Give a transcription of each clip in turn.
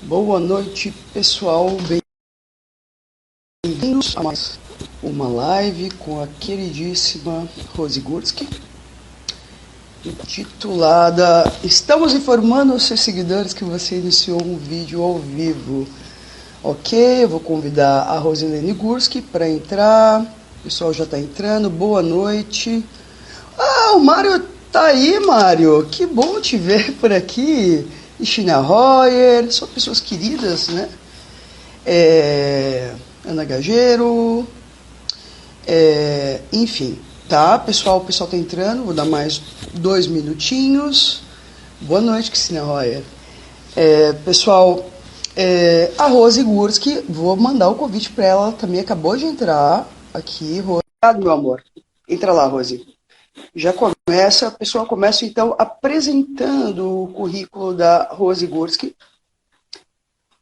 Boa noite, pessoal. Bem-vindos a mais uma live com a queridíssima Rose Gursky, intitulada Estamos informando aos seus seguidores que você iniciou um vídeo ao vivo. Ok, eu vou convidar a Rosilene Gursky para entrar. O pessoal já está entrando. Boa noite. Ah, o Mário tá aí, Mário. Que bom te ver por aqui. China Royer, são pessoas queridas, né? Ana Gageiro, enfim, tá, pessoal, o pessoal tá entrando, vou dar mais 2 minutinhos. Boa noite, China Royer. Pessoal, a Rose Gursky, vou mandar o convite para ela, também acabou de entrar aqui. Obrigado, meu amor. Entra lá, Rose. Já começa, o pessoal começa então apresentando o currículo da Rose Gursky,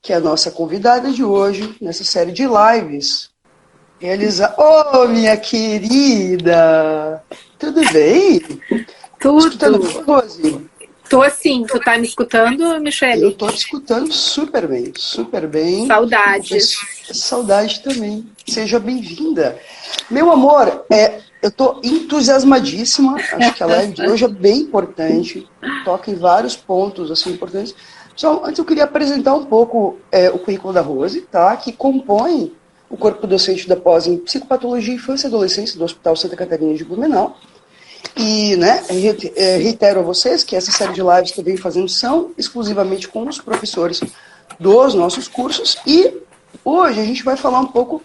que é a nossa convidada de hoje, nessa série de lives. Oh, minha querida! Tudo bem? Tudo. Escutando bem, Rose? Tô assim, tu tá me escutando, Michele? Eu tô te escutando super bem, super bem. Saudades. Saudade também. Seja bem-vinda. Meu amor, eu tô entusiasmadíssima. Acho que a live de hoje é bem importante. Toca em vários pontos assim, importantes. Pessoal, antes eu queria apresentar um pouco o currículo da Rose, tá? Que compõe o corpo docente da pós em Psicopatologia, Infância e Adolescência do Hospital Santa Catarina de Blumenau. E, né, reitero a vocês que essa série de lives que eu venho fazendo são exclusivamente com os professores dos nossos cursos. E hoje a gente vai falar um pouco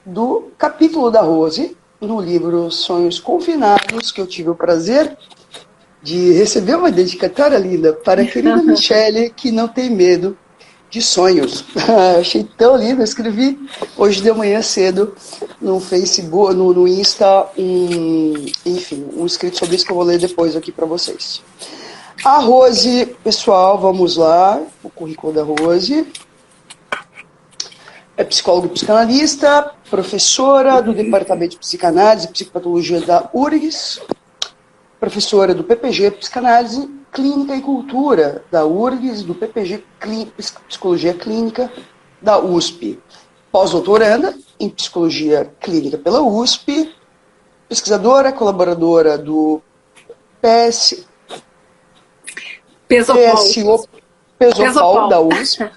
do capítulo da Rose no livro Sonhos Confinados, que eu tive o prazer de receber uma dedicatória linda para a querida Michele, que não tem medo de sonhos. Achei tão lindo, eu escrevi hoje de manhã cedo no Facebook, no Insta, um escrito sobre isso que eu vou ler depois aqui para vocês. A Rose, pessoal, vamos lá, o currículo da Rose. É psicóloga e psicanalista, professora do Departamento de Psicanálise e Psicopatologia da URGS, professora do PPG Psicanálise Clínica e Cultura da URGS, do PPG Psicologia Clínica da USP. Pós-doutoranda em Psicologia Clínica pela USP, pesquisadora, colaboradora do PSOPAL da USP,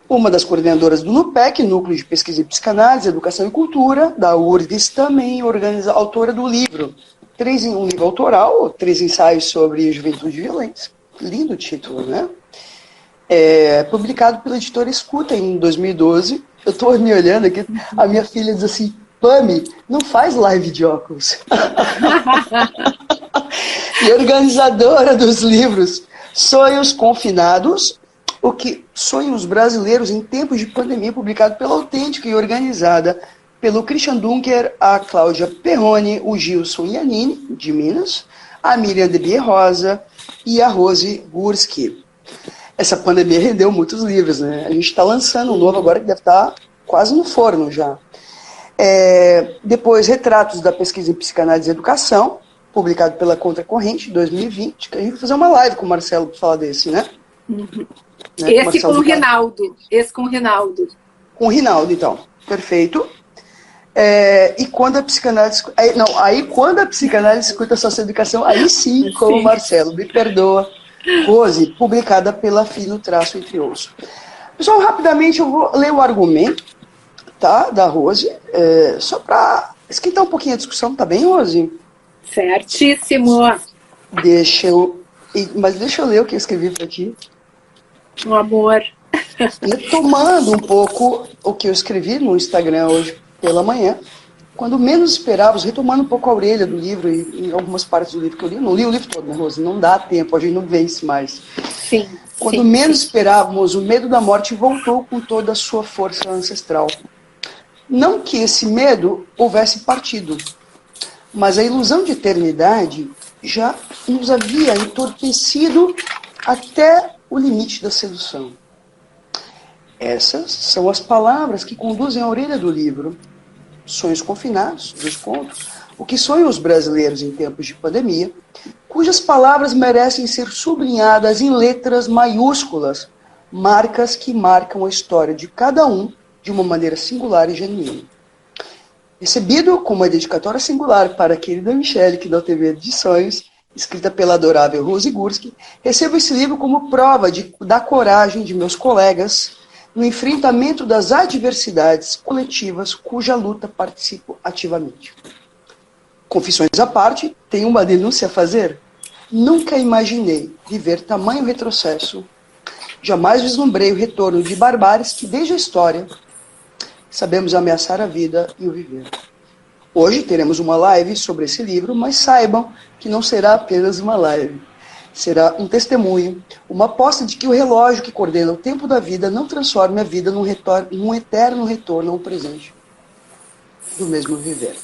uma das coordenadoras do NUPEC, Núcleo de Pesquisa em Psicanálise, Educação e Cultura, da URGS, também autora do livro um livro autoral, 3 ensaios sobre juventude e violência. Lindo título, né? Publicado pela editora Escuta em 2012. Eu estou me olhando aqui, a minha filha diz assim, Pami, não faz live de óculos. E organizadora dos livros Sonhos Confinados, Sonhos Brasileiros em Tempos de Pandemia, publicado pela Autêntica e organizada pelo Christian Dunker, a Cláudia Perrone, o Gilson Iannini, de Minas, a Miriam de Bie Rosa e a Rose Gursky. Essa pandemia rendeu muitos livros, né? A gente está lançando um novo agora que deve estar quase no forno já. Depois, Retratos da Pesquisa em Psicanálise e Educação, publicado pela Contracorrente, 2020, que a gente vai fazer uma live com o Marcelo para falar desse, né? Uhum. Esse com o Rinaldo. Com o Rinaldo, então. Perfeito. E quando a psicanálise... quando a psicanálise escuta a socioeducação, aí sim, com o Marcelo. Me perdoa. Rose, publicada pela Fino-Traço Entre Osso. Pessoal, rapidamente eu vou ler o argumento, tá, da Rose, só para esquentar um pouquinho a discussão, tá bem, Rose? Certíssimo. Mas deixa eu ler o que eu escrevi para ti. Um amor. Retomando um pouco o que eu escrevi no Instagram hoje pela manhã, quando menos esperávamos, retomando um pouco a orelha do livro e algumas partes do livro que eu li. Não li o livro todo, né, Rose? Não dá tempo, a gente não vence mais. Sim. Quando menos esperávamos, o medo da morte voltou com toda a sua força ancestral. Não que esse medo houvesse partido, mas a ilusão de eternidade já nos havia entorpecido até o limite da sedução. Essas são as palavras que conduzem a orelha do livro. Sonhos Confinados, 2 pontos. O que sonham os brasileiros em tempos de pandemia, cujas palavras merecem ser sublinhadas em letras maiúsculas marcas que marcam a história de cada um de uma maneira singular e genuína. Recebido com uma dedicatória singular para a querida Michele, que não tem medo de sonhos, escrita pela adorável Rose Gursky, recebo esse livro como prova da coragem de meus colegas no enfrentamento das adversidades coletivas cuja luta participo ativamente. Confissões à parte, tenho uma denúncia a fazer. Nunca imaginei viver tamanho retrocesso. Jamais vislumbrei o retorno de barbáries que, desde a história, sabemos ameaçar a vida e o viver. Hoje teremos uma live sobre esse livro, mas saibam que não será apenas uma live. Será um testemunho, uma aposta de que o relógio que coordena o tempo da vida não transforme a vida num eterno retorno ao presente do mesmo viver.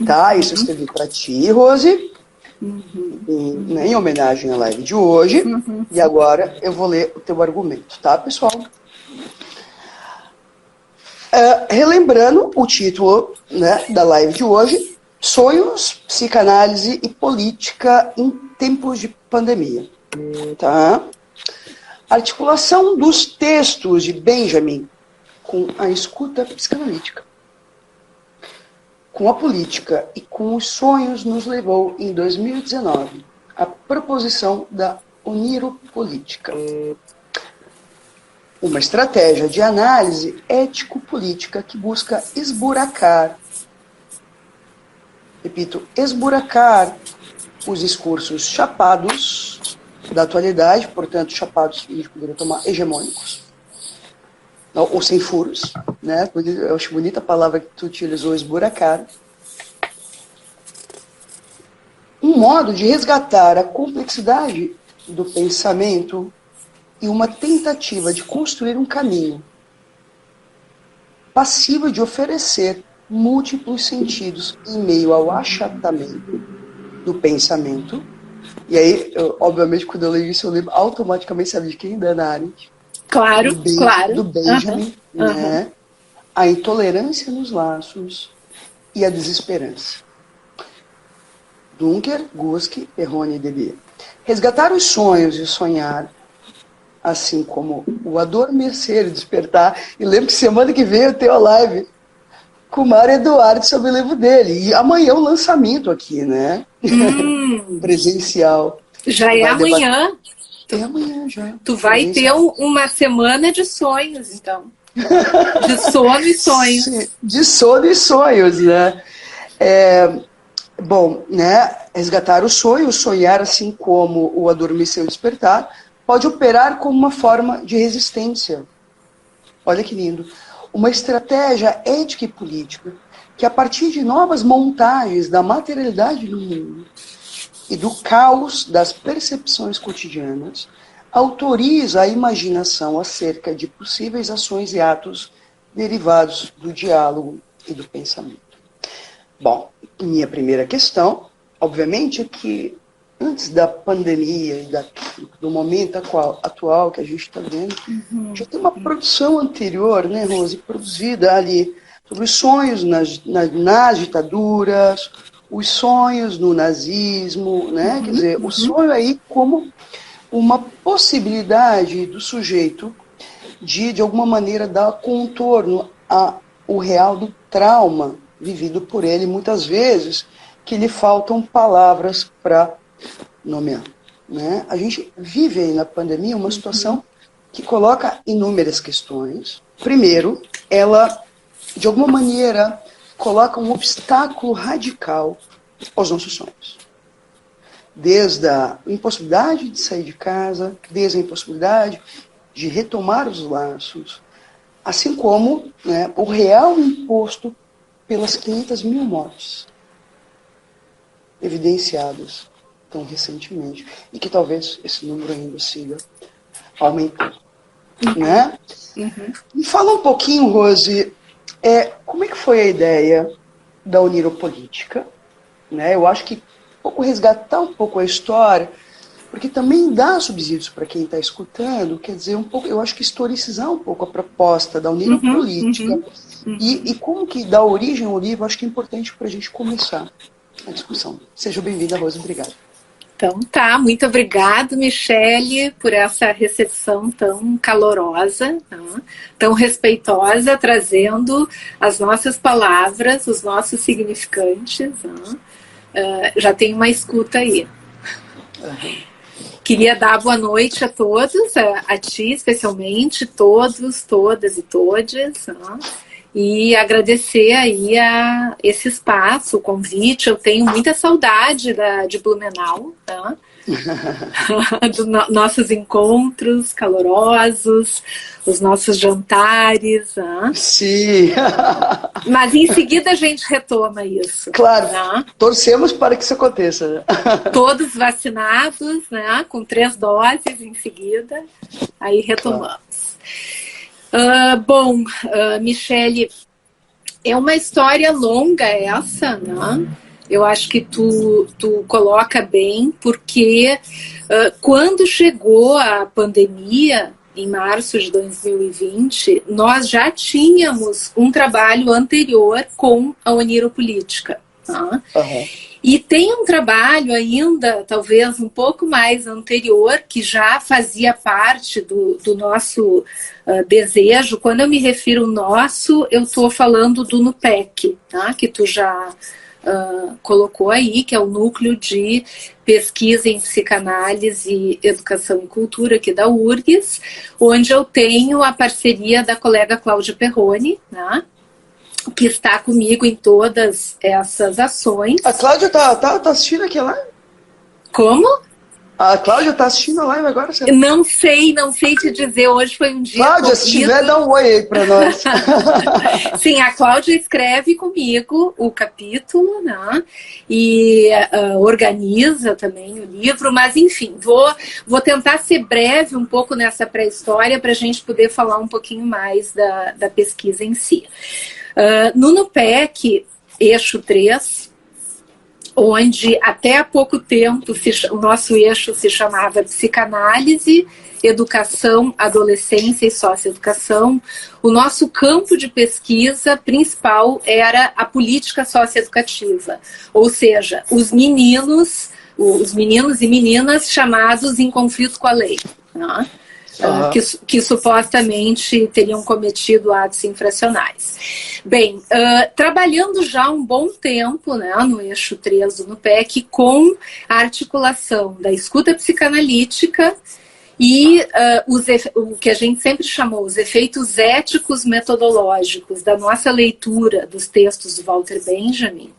Tá? Isso eu escrevi para ti, Rose, em homenagem à live de hoje. E agora eu vou ler o teu argumento, tá, pessoal? Relembrando o título, né, da live de hoje, Sonhos, Psicanálise e Política em Tempos de Pandemia. Tá? Articulação dos textos de Benjamin com a escuta psicanalítica, com a política e com os sonhos nos levou, em 2019, à proposição da oniropolítica. Uma estratégia de análise ético-política que busca esburacar, repito, esburacar os discursos chapados da atualidade, portanto, chapados, a gente poderia tomar hegemônicos, ou sem furos, né? Eu acho bonita a palavra que tu utilizou, esburacar. Um modo de resgatar a complexidade do pensamento e uma tentativa de construir um caminho passiva de oferecer múltiplos sentidos em meio ao achatamento do pensamento. E aí, obviamente, quando eu leio isso, eu lembro automaticamente, sabe de quem? Da Hannah Arendt. Claro, claro. Do Benjamin, né? A intolerância nos laços e a desesperança. Dunker, Gursky, Perrone e Debye. Resgatar os sonhos e sonhar, assim como o adormecer e despertar. E lembro que semana que vem eu tenho a live com o Mário Eduardo sobre o livro dele. E amanhã o lançamento aqui, né? Presencial. Já é amanhã. É amanhã já. Tu vai ter uma semana de sonhos, então. De sono e sonhos. Sim, de sono e sonhos, né? Bom, né? Resgatar o sonho, sonhar assim como o adormecer e o despertar, pode operar como uma forma de resistência. Olha que lindo. Uma estratégia ética e política que, a partir de novas montagens da materialidade do mundo e do caos das percepções cotidianas, autoriza a imaginação acerca de possíveis ações e atos derivados do diálogo e do pensamento. Bom, minha primeira questão, obviamente, é que antes da pandemia e do momento atual que a gente está vendo, já tem uma produção anterior, né, Rose, produzida ali sobre os sonhos nas ditaduras, os sonhos no nazismo, né? Quer dizer, o sonho aí como uma possibilidade do sujeito de alguma maneira, dar contorno ao real do trauma vivido por ele, muitas vezes, que lhe faltam palavras para nomear. Né? A gente vive aí na pandemia uma situação que coloca inúmeras questões. Primeiro, ela, de alguma maneira, coloca um obstáculo radical aos nossos sonhos. Desde a impossibilidade de sair de casa, desde a impossibilidade de retomar os laços, assim como, né, o real imposto pelas 500 mil mortes evidenciadas tão recentemente, e que talvez esse número ainda siga aumentando. Né? Me fala um pouquinho, Rose, como é que foi a ideia da Oniropolítica? Né? Eu acho que resgatar um pouco a história, porque também dá subsídios para quem está escutando, quer dizer, eu acho que historicizar um pouco a proposta da Oniropolítica e como que dá origem ao livro, acho que é importante para a gente começar a discussão. Seja bem-vinda, Rose, obrigada. Então tá, muito obrigado, Michele, por essa recepção tão calorosa, tá? Tão respeitosa, trazendo as nossas palavras, os nossos significantes. Tá? Já tem uma escuta aí. Queria dar boa noite a todos, a ti especialmente, todos, todas e todes. Tá? E agradecer aí a esse espaço, o convite. Eu tenho muita saudade de Blumenau, tá? Dos nossos encontros calorosos, os nossos jantares. Tá? Sim. Mas em seguida a gente retoma isso. Claro, tá? Torcemos para que isso aconteça. Todos vacinados, né? Com 3 doses em seguida, aí retomamos. Bom, Michele, é uma história longa essa, né? Eu acho que tu coloca bem, porque quando chegou a pandemia, em março de 2020, nós já tínhamos um trabalho anterior com a Oniropolítica. Tá? E tem um trabalho ainda, talvez um pouco mais anterior, que já fazia parte do nosso desejo. Quando eu me refiro nosso, eu estou falando do NUPEC, tá? Que tu já colocou aí, que é o Núcleo de Pesquisa em Psicanálise, Educação e Cultura aqui da URGS, onde eu tenho a parceria da colega Cláudia Perrone, né? Que está comigo em todas essas ações. A Cláudia tá assistindo aqui lá? Como? A Cláudia tá assistindo a live agora? Certo? Não sei te dizer. Hoje foi um dia Cláudia, se tiver, dá um oi aí para nós. Sim, a Cláudia escreve comigo o capítulo, né? E organiza também o livro, mas enfim, vou tentar ser breve um pouco nessa pré-história para a gente poder falar um pouquinho mais da pesquisa em si. No NUPEC, eixo 3, onde até há pouco tempo o nosso eixo se chamava Psicanálise, Educação, Adolescência e Socioeducação, o nosso campo de pesquisa principal era a política socioeducativa, ou seja, os meninos e meninas chamados em conflito com a lei, né? Que supostamente teriam cometido atos infracionais. Bem, trabalhando já há um bom tempo, né, no eixo 3 do NUPEC, com a articulação da escuta psicanalítica e o que a gente sempre chamou os efeitos éticos metodológicos da nossa leitura dos textos do Walter Benjamin,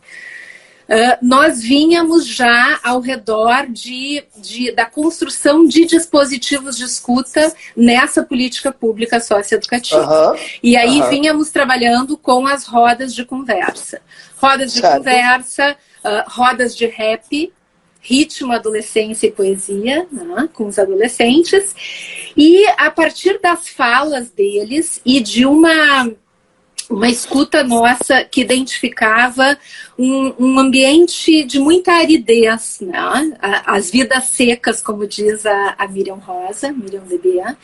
nós vínhamos já ao redor da construção de dispositivos de escuta nessa política pública socioeducativa. E aí vínhamos trabalhando com as rodas de conversa. Rodas de conversa, rodas de rap, ritmo, adolescência e poesia, né, com os adolescentes. E a partir das falas deles e de uma escuta nossa que identificava um ambiente de muita aridez, né? As vidas secas, como diz a Miriam Rosa, Miriam Debian.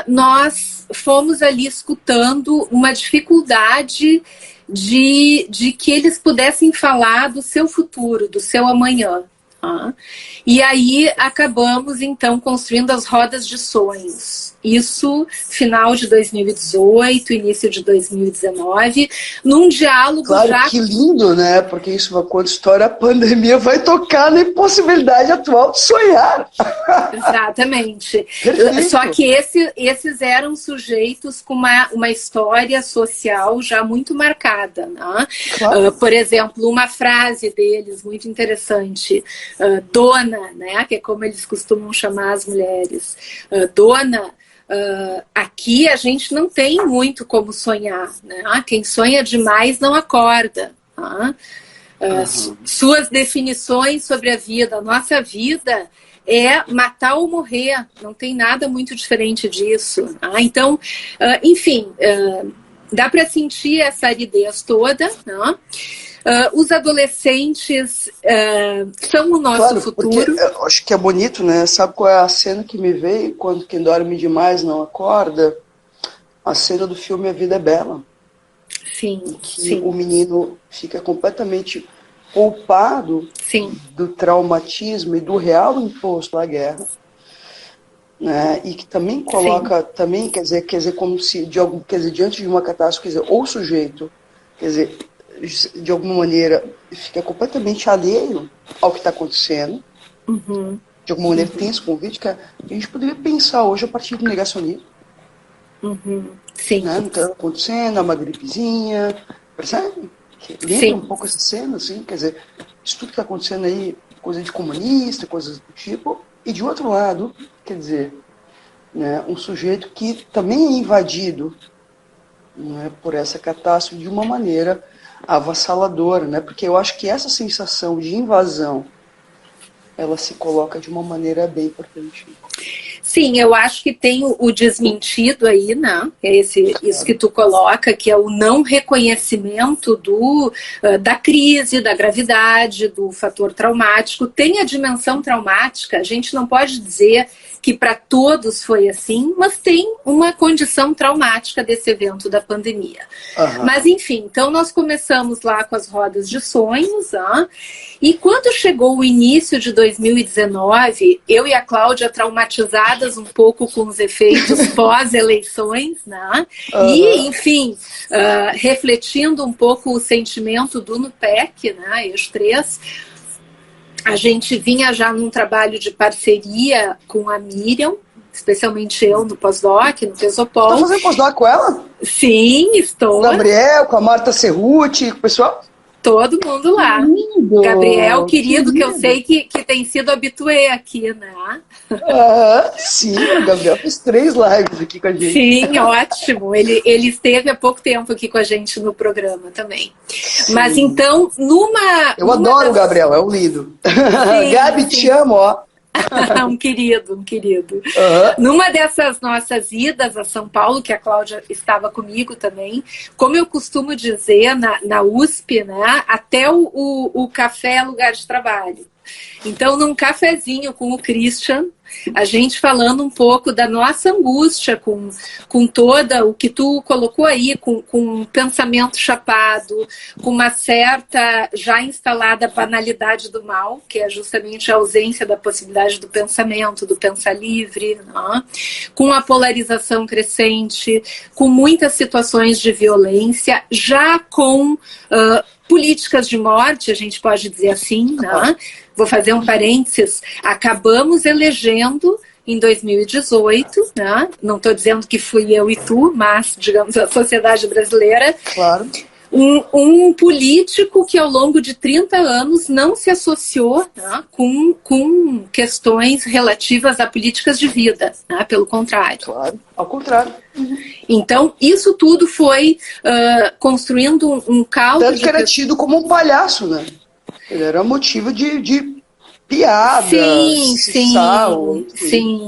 Nós fomos ali escutando uma dificuldade de que eles pudessem falar do seu futuro, do seu amanhã. E aí acabamos então construindo as rodas de sonhos. Isso final de 2018, início de 2019, num diálogo claro, já... que lindo, né? Porque isso, quando estoura a pandemia, vai tocar na impossibilidade atual de sonhar. Exatamente. Perfeito. Só que esses eram sujeitos com uma história social já muito marcada, né? Claro. Por exemplo, uma frase deles muito interessante, dona, né? Que é como eles costumam chamar as mulheres, dona. Aqui a gente não tem muito como sonhar, né? Quem sonha demais não acorda. Suas definições sobre a vida, a nossa vida é matar ou morrer, não tem nada muito diferente disso. Então, enfim, dá para sentir essa aridez toda, né? Os adolescentes são o nosso futuro. Eu acho que é bonito, né? Sabe qual é a cena que me veio quando quem dorme demais não acorda? A cena do filme A Vida é Bela. Sim. Em que o menino fica completamente poupado Sim. do traumatismo e do real imposto à guerra, né? E que também coloca, também, quer dizer, como se, diante de uma catástrofe, ou o sujeito, de alguma maneira, fica completamente alheio ao que está acontecendo, de alguma maneira tem esse convite, que a gente poderia pensar hoje a partir do negacionismo. Sim. Né? Não está acontecendo, é uma gripezinha, percebe? Lembra um pouco essa cena, assim, quer dizer, isso tudo que está acontecendo aí, coisa de comunista, coisas do tipo, e de outro lado, quer dizer, né, um sujeito que também é invadido, né, por essa catástrofe de uma maneira avassaladora, né, porque eu acho que essa sensação de invasão, ela se coloca de uma maneira bem importante. Sim, eu acho que tem o desmentido aí, né? Isso que tu coloca, que é o não reconhecimento da crise, da gravidade, do fator traumático. Tem a dimensão traumática, a gente não pode dizer que para todos foi assim, mas tem uma condição traumática desse evento da pandemia. Mas, enfim, então nós começamos lá com as rodas de sonhos, e quando chegou o início de 2019, eu e a Cláudia traumatizadas um pouco com os efeitos pós-eleições, né? E, enfim, refletindo um pouco o sentimento do NUPEC, né? Eixo 3, a gente vinha já num trabalho de parceria com a Miriam, especialmente eu no pós-doc, no Pesopol. Tá fazendo pós-doc com ela? Sim, estou. Com o Gabriel, com a Marta Cerruti, com o pessoal? Todo mundo lá. Lindo, Gabriel, querido, que eu sei que tem sido habituê aqui, né? Sim, o Gabriel fez 3 lives aqui com a gente. Sim, ótimo. Ele esteve há pouco tempo aqui com a gente no programa também. Sim. Mas então, Eu adoro o Gabriel, é um lindo. Sim, Gabi, sim. Te amo, ó. um querido. Numa dessas nossas idas a São Paulo, que a Cláudia estava comigo também, como eu costumo dizer na USP, né, até o café é lugar de trabalho. Então, num cafezinho com o Christian, a gente falando um pouco da nossa angústia com toda o que tu colocou aí, com um pensamento chapado, com uma certa já instalada banalidade do mal, que é justamente a ausência da possibilidade do pensamento, do pensar livre, né? Com a polarização crescente, com muitas situações de violência, já com políticas de morte, a gente pode dizer assim, né? Vou fazer um parênteses, acabamos elegendo em 2018, né? Não estou dizendo que fui eu e tu, mas, digamos, a sociedade brasileira. Claro. Um político que ao longo de 30 anos não se associou, né, com questões relativas a políticas de vida, né? Pelo contrário. Claro, ao contrário. Então, isso tudo foi construindo um caldo. Tanto que era tido como um palhaço, né? Ele era motivo de piada, sim.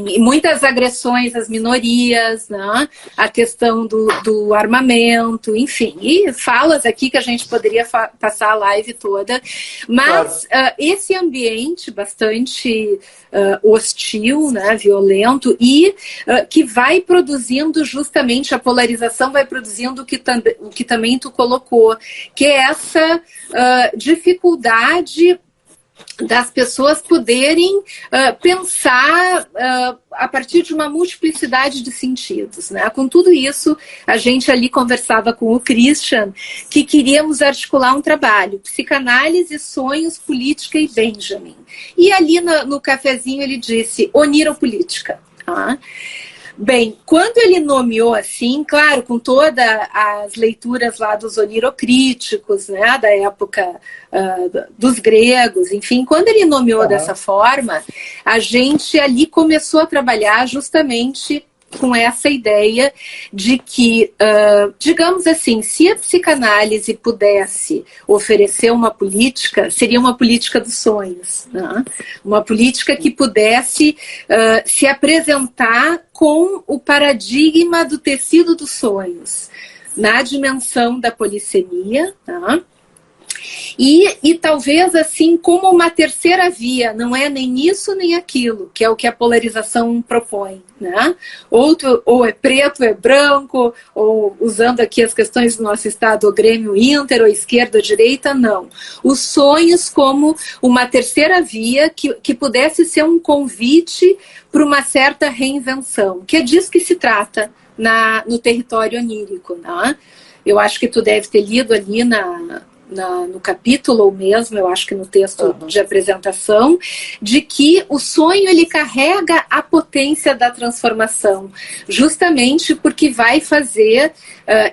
E muitas agressões às minorias, né? A questão do armamento, enfim. E falas aqui que a gente poderia passar a live toda. Mas claro. Esse ambiente bastante hostil, né? Violento, e que vai produzindo justamente, a polarização vai produzindo o que também tu colocou, que é essa dificuldade das pessoas poderem pensar a partir de uma multiplicidade de sentidos, né? Com tudo isso, a gente ali conversava com o Christian que queríamos articular um trabalho, psicanálise, sonhos, política e Benjamin. E ali no cafezinho ele disse, oniropolítica. Bem, quando ele nomeou assim, claro, com todas as leituras lá dos onirocríticos, né, da época dos gregos, enfim, quando ele nomeou dessa forma, a gente ali começou a trabalhar justamente com essa ideia de que, digamos assim, se a psicanálise pudesse oferecer uma política, seria uma política dos sonhos, né? Uma política que pudesse se apresentar com o paradigma do tecido dos sonhos, na dimensão da polissemia, tá? E talvez assim como uma terceira via, não é nem isso nem aquilo, que é o que a polarização propõe, né? Ou é preto, ou é branco, ou usando aqui as questões do nosso estado, o Grêmio Inter, ou esquerda ou direita, não. Os sonhos como uma terceira via que pudesse ser um convite para uma certa reinvenção, que é disso que se trata no território onírico, né? Eu acho que tu deve ter lido ali no capítulo, ou mesmo, eu acho que no texto de apresentação, de que o sonho ele carrega a potência da transformação, justamente porque vai fazer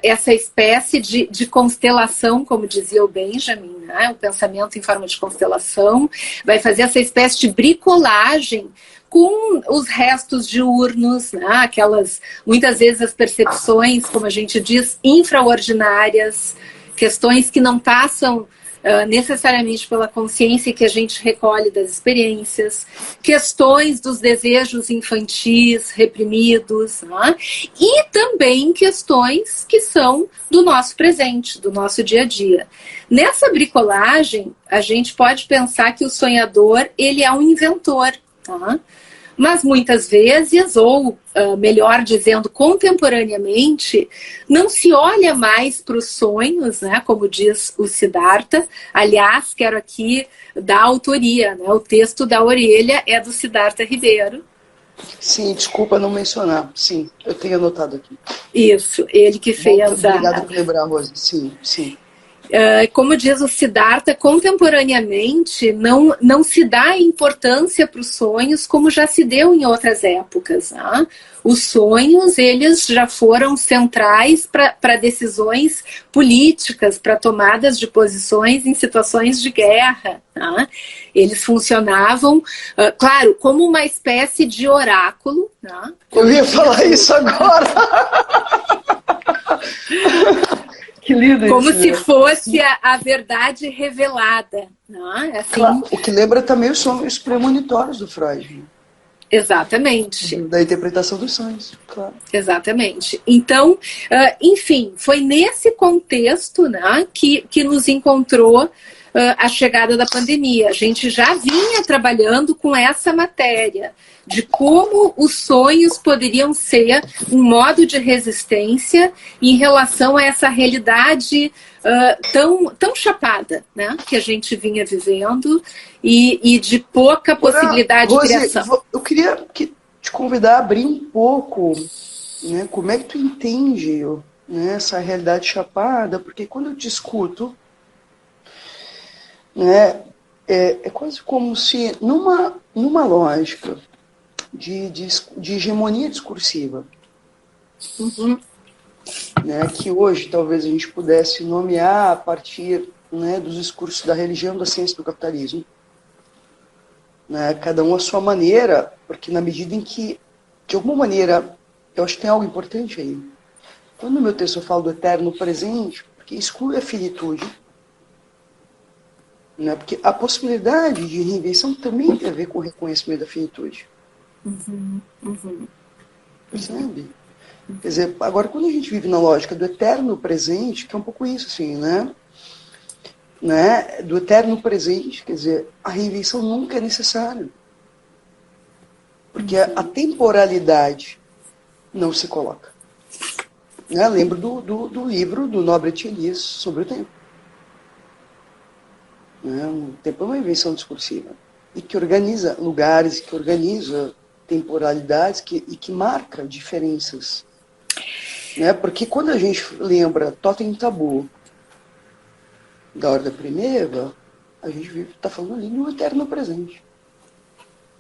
essa espécie de constelação, como dizia o Benjamin, né? O pensamento em forma de constelação, vai fazer essa espécie de bricolagem com os restos diurnos, né? Aquelas, muitas vezes as percepções, como a gente diz, infraordinárias, questões que não passam necessariamente pela consciência que a gente recolhe das experiências, questões dos desejos infantis reprimidos, né? E também questões que são do nosso presente, do nosso dia a dia. Nessa bricolagem, a gente pode pensar que o sonhador ele é um inventor, tá? Mas muitas vezes, ou melhor dizendo, contemporaneamente, não se olha mais para os sonhos, né, como diz o Siddhartha. Aliás, quero aqui dar autoria, né, o texto da orelha é do Siddhartha Ribeiro. Sim, desculpa não mencionar. Sim, eu tenho anotado aqui. Isso, ele que fez Obrigada por lembrar, Rose. Sim, sim. Como diz o Siddhartha, contemporaneamente não se dá importância para os sonhos como já se deu em outras épocas. Né? Os sonhos eles já foram centrais para decisões políticas, para tomadas de posições em situações de guerra. Né? Eles funcionavam, claro, como uma espécie de oráculo. Né? Eu ia falar isso agora! Que lindo como isso, se né? fosse a verdade revelada. Não é? Assim, claro, o que lembra também os sonhos premonitórios do Freud. Né? Exatamente. Da interpretação dos sonhos, claro. Exatamente. Então, enfim, foi nesse contexto, né, que nos encontrou a chegada da pandemia. A gente já vinha trabalhando com essa matéria de como os sonhos poderiam ser um modo de resistência em relação a essa realidade tão chapada, né, que a gente vinha vivendo e de pouca possibilidade Rose, de criação. Eu queria te convidar a abrir um pouco, né, como é que tu entende, né, essa realidade chapada, porque quando eu te escuto, né, é quase como se numa lógica de hegemonia discursiva, né, que hoje talvez a gente pudesse nomear a partir, né, dos discursos da religião, da ciência do capitalismo, né, cada um à sua maneira, porque na medida em que, de alguma maneira, eu acho que tem algo importante aí. Quando no meu texto eu falo do eterno presente, porque exclui a finitude, né, porque a possibilidade de reinvenção também tem a ver com o reconhecimento da finitude. Percebe? Quer dizer, agora quando a gente vive na lógica do eterno presente, que é um pouco isso, assim, né? Do eterno presente, quer dizer, a reinvenção nunca é necessária. Porque a temporalidade não se coloca. Né? Lembro do livro do Norbert Elias sobre o tempo. Né? O tempo é uma invenção discursiva. E que organiza lugares, que organiza temporalidades e que marca diferenças. Né? Porque quando a gente lembra Totem Tabu da Ordem Primeva, a gente está falando ali no eterno presente.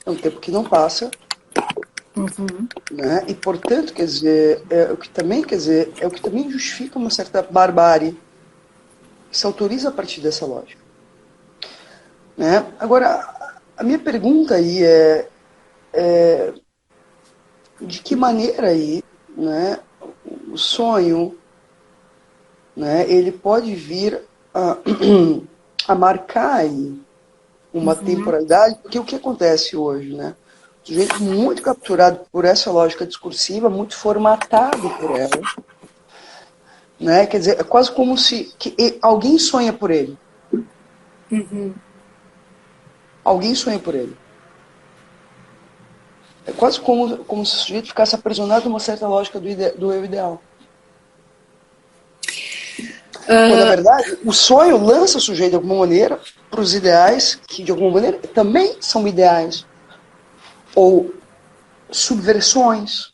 É um tempo que não passa, né? E portanto, quer dizer, é o que também justifica uma certa barbárie que se autoriza a partir dessa lógica. Né? Agora, a minha pergunta aí é de que maneira aí, né, o sonho, né, ele pode vir a marcar aí uma temporalidade, porque o que acontece hoje, né? O sujeito muito capturado por essa lógica discursiva, muito formatado por ela, né? Quer dizer, é quase como se alguém sonha por ele. Uhum. Alguém sonha por ele. É quase como se o sujeito ficasse aprisionado numa certa lógica do eu ideal. Quando, na verdade, o sonho lança o sujeito de alguma maneira para os ideais, que de alguma maneira também são ideais. Ou subversões,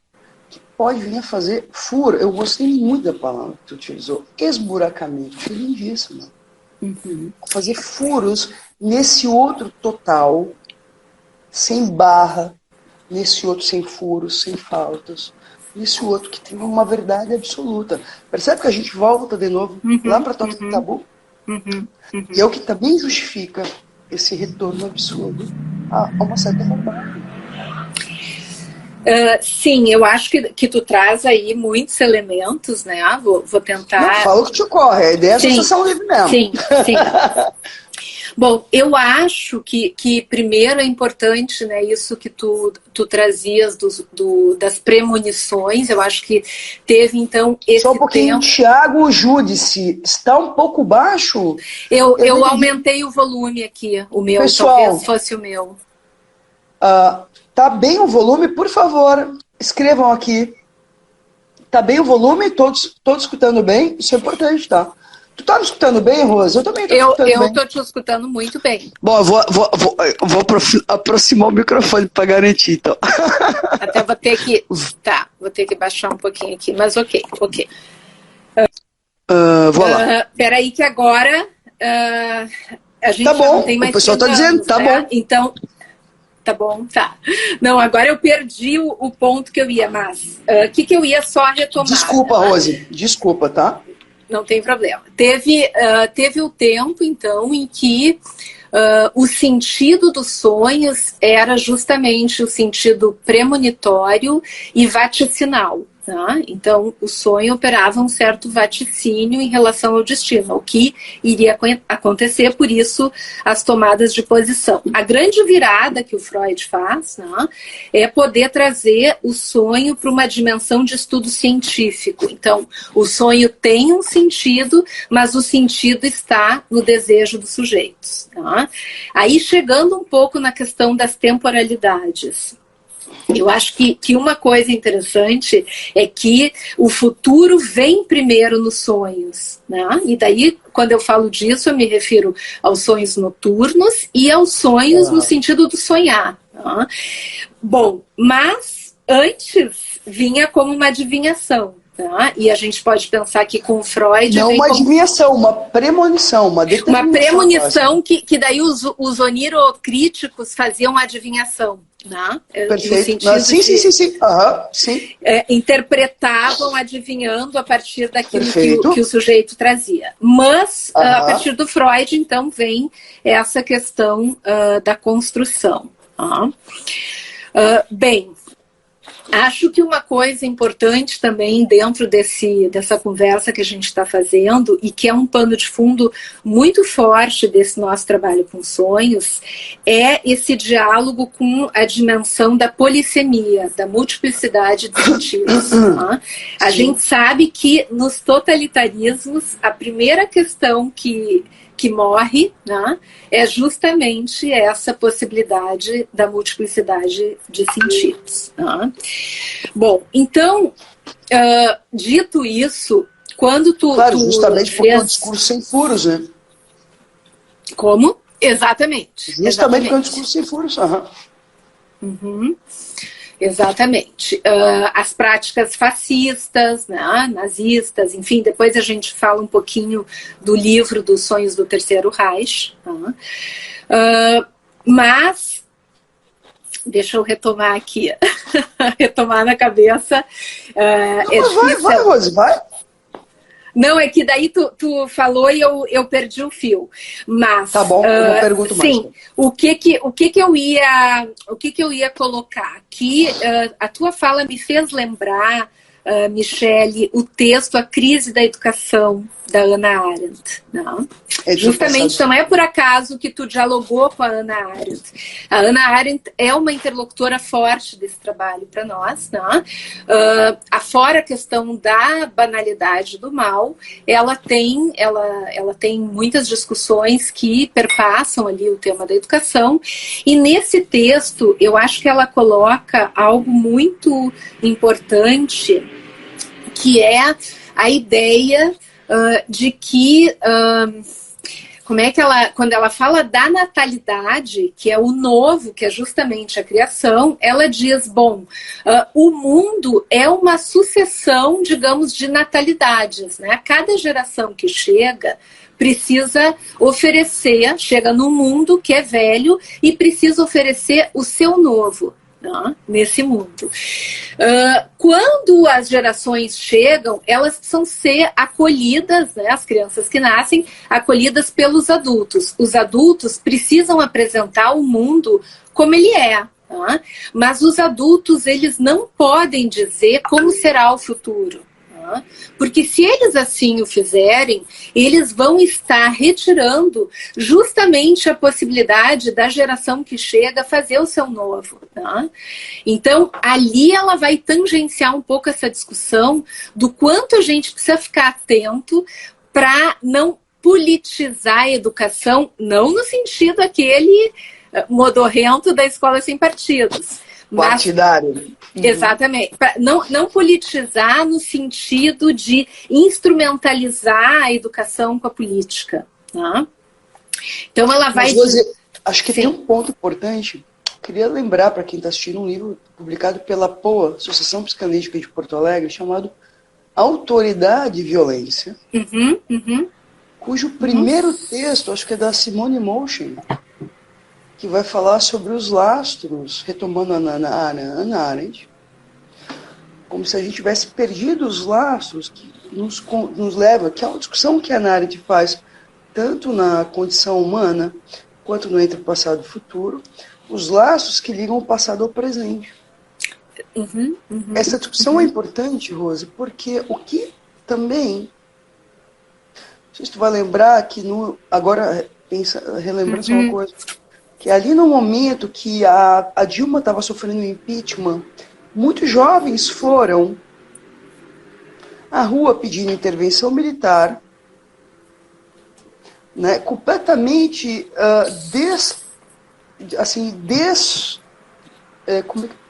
que pode vir a fazer furo. Eu gostei muito da palavra que tu utilizou. Esburacamento. Achei lindíssimo. Uhum. Fazer furos nesse outro total, sem barra, nesse outro sem furos, sem faltas, nesse outro que tem uma verdade absoluta. Percebe que a gente volta de novo lá para Toque do Tabu? E é o que também justifica esse retorno absurdo a uma certa roubada. Sim, eu acho que tu traz aí muitos elementos, né? Vou tentar... Não, fala o que te ocorre, a ideia é a associação livre mesmo. Sim. Bom, eu acho que primeiro é importante, né, isso que tu trazias das premonições. Eu acho que teve, então, esse Só um pouquinho, tempo... Thiago Júdice, está um pouco baixo? Eu aumentei o volume aqui, o meu, pessoal, talvez fosse o meu. Tá bem o volume? Por favor, escrevam aqui. Tá bem o volume? Todos escutando bem? Isso é importante, tá? Tu tá me escutando bem, Rosa? Eu também tô escutando bem. Eu tô te escutando muito bem. Bom, eu vou aproximar o microfone para garantir, então. Até vou ter que... Tá, vou ter que baixar um pouquinho aqui, mas ok. Vou lá. Peraí que agora a gente tá bom, não tem mais... O pessoal tá dizendo, tá bom. Então... Tá bom, tá. Não, agora eu perdi o ponto que eu ia, mas o que eu ia só retomar. Desculpa, Rose, desculpa, tá? Não tem problema. Teve o tempo, então, em que o sentido dos sonhos era justamente o sentido premonitório e vaticinal. Tá? Então, o sonho operava um certo vaticínio em relação ao destino, o que iria acontecer, por isso as tomadas de posição. A grande virada que o Freud faz, né, é poder trazer o sonho para uma dimensão de estudo científico. Então, o sonho tem um sentido, mas o sentido está no desejo dos sujeitos. Tá? Aí, chegando um pouco na questão das temporalidades. Eu acho que uma coisa interessante é que o futuro vem primeiro nos sonhos, né? E daí, quando eu falo disso, eu me refiro aos sonhos noturnos e aos sonhos no sentido do sonhar. Né? Bom, mas antes vinha como uma adivinhação. Tá? E a gente pode pensar que com Freud... Não uma adivinhação, uma premonição, uma determinação. Uma premonição que daí os onirocríticos faziam adivinhação. Né? Perfeito. Sim. Interpretavam adivinhando a partir daquilo que o sujeito trazia. Mas, a partir do Freud, então, vem essa questão da construção. Bem... Acho que uma coisa importante também dentro dessa conversa que a gente está fazendo e que é um pano de fundo muito forte desse nosso trabalho com sonhos é esse diálogo com a dimensão da polissemia, da multiplicidade de sentidos. Tá? A gente sabe que nos totalitarismos a primeira questão que morre, né, é justamente essa possibilidade da multiplicidade de sentidos. Né? Bom, então, dito isso, quando tu... Claro, justamente porque é um discurso sem furos, né? Como? Exatamente. Justamente porque é um discurso sem furos. Exatamente. As práticas fascistas, né, nazistas, enfim, depois a gente fala um pouquinho do livro dos sonhos do Terceiro Reich. Mas, deixa eu retomar aqui, retomar na cabeça. Vai, Rose, vai. Não, é que daí tu falou e eu perdi o fio. Mas tá bom, eu não pergunto mais. Sim, o que eu ia colocar? Que a tua fala me fez lembrar, Michele, o texto A Crise da Educação, da Hannah Arendt. Não? Justamente, não é por acaso que tu dialogou com a Hannah Arendt. A Hannah Arendt é uma interlocutora forte desse trabalho para nós. Não? Afora a questão da banalidade do mal, ela tem muitas discussões que perpassam ali o tema da educação, e nesse texto eu acho que ela coloca algo muito importante, que é a ideia de que, como é que quando ela fala da natalidade, que é o novo, que é justamente a criação, ela diz, bom, o mundo é uma sucessão, digamos, de natalidades, né? Cada geração que chega precisa oferecer, chega num mundo que é velho e precisa oferecer o seu novo. Nesse mundo. Quando as gerações chegam, elas precisam ser acolhidas, né, as crianças que nascem, acolhidas pelos adultos. Os adultos precisam apresentar o mundo como ele é. Mas os adultos, eles não podem dizer como será o futuro. Porque se eles assim o fizerem, eles vão estar retirando justamente a possibilidade da geração que chega fazer o seu novo. Então, ali ela vai tangenciar um pouco essa discussão do quanto a gente precisa ficar atento para não politizar a educação, não no sentido aquele modorrento da escola sem partidos. Partidário. Exatamente. Não politizar no sentido de instrumentalizar a educação com a política. Então ela vai... Acho que tem um ponto importante. Queria lembrar para quem está assistindo um livro publicado pela POA, Associação Psicanalítica de Porto Alegre, chamado Autoridade e Violência, cujo primeiro texto, acho que é da Simone Motion, que vai falar sobre os lastros, retomando a Hannah Arendt, como se a gente tivesse perdido os lastros que nos leva, que é uma discussão que a Hannah Arendt faz, tanto na condição humana, quanto no entre o passado e o futuro, os laços que ligam o passado ao presente. Essa discussão é importante, Rose, porque o que também, não sei se tu vai lembrar que agora relembrando uma coisa, que ali no momento que a Dilma estava sofrendo impeachment, muitos jovens foram à rua pedindo intervenção militar, né, completamente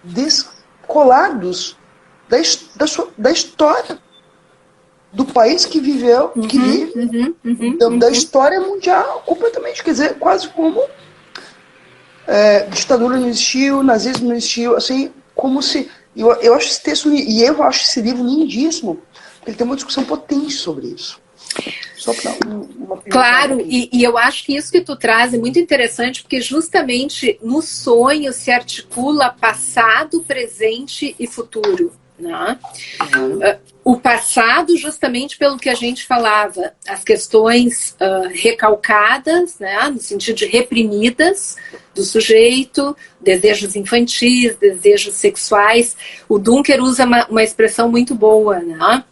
descolados da história do país que viveu, que vive, da história mundial, completamente, quer dizer, quase como ditadura não existiu, nazismo não existiu, assim, como se... Eu acho esse texto, e eu acho esse livro lindíssimo, porque ele tem uma discussão potente sobre isso. Só para claro, e eu acho que isso que tu traz é muito interessante, porque justamente no sonho se articula passado, presente e futuro. Né? O passado, justamente pelo que a gente falava, as questões recalcadas, né, no sentido de reprimidas do sujeito, desejos infantis, desejos sexuais. O Dunker usa uma expressão muito boa, né?